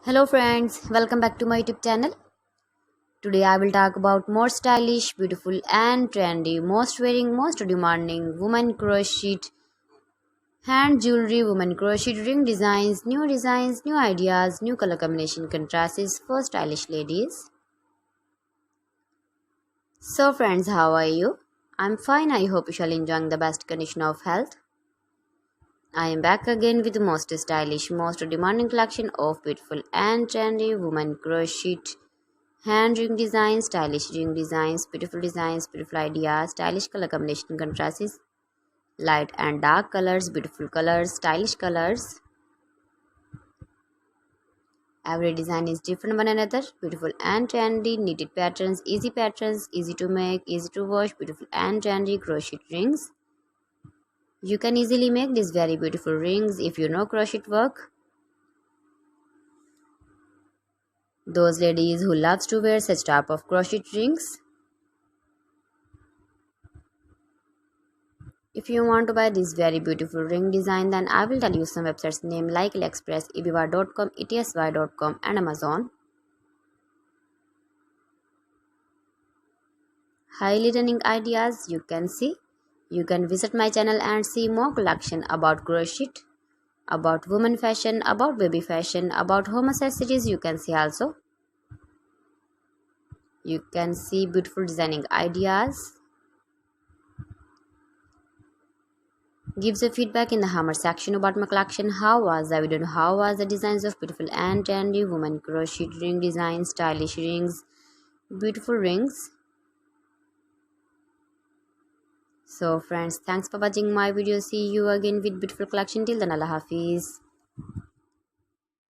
Hello friends, welcome back to my YouTube channel. Today I will talk about more stylish, beautiful and trendy, most wearing, most demanding women crochet hand jewelry, women crochet ring designs, new ideas, new color combination contrasts for stylish ladies. So friends, how are you? I'm fine. I hope you shall enjoying the best condition of health. I am back again with the most stylish, most demanding collection of beautiful and trendy women crochet hand ring designs, stylish ring designs, beautiful ideas, stylish color combination contrasts, light and dark colors, beautiful colors, stylish colors. Every design is different one another, beautiful and trendy, knitted patterns, easy to make, easy to wash, beautiful and trendy crochet rings. You can easily make these very beautiful rings if you know crochet work. Those ladies who loves to wear such type of crochet rings. If you want to buy this very beautiful ring design, then I will tell you some websites name like AliExpress, eBay.com, etsy.com and Amazon. Highly running ideas you can see. You can visit my channel and see more collection about crochet, about women fashion, about baby fashion, about home accessories you can see also. You can see beautiful designing ideas. Gives a feedback in the hammer section about my collection. How was the video? How was the designs of beautiful and trendy women crochet ring designs, stylish rings, beautiful rings. So friends, thanks for watching my video. See you again with beautiful collection. Till then, Allah Hafiz.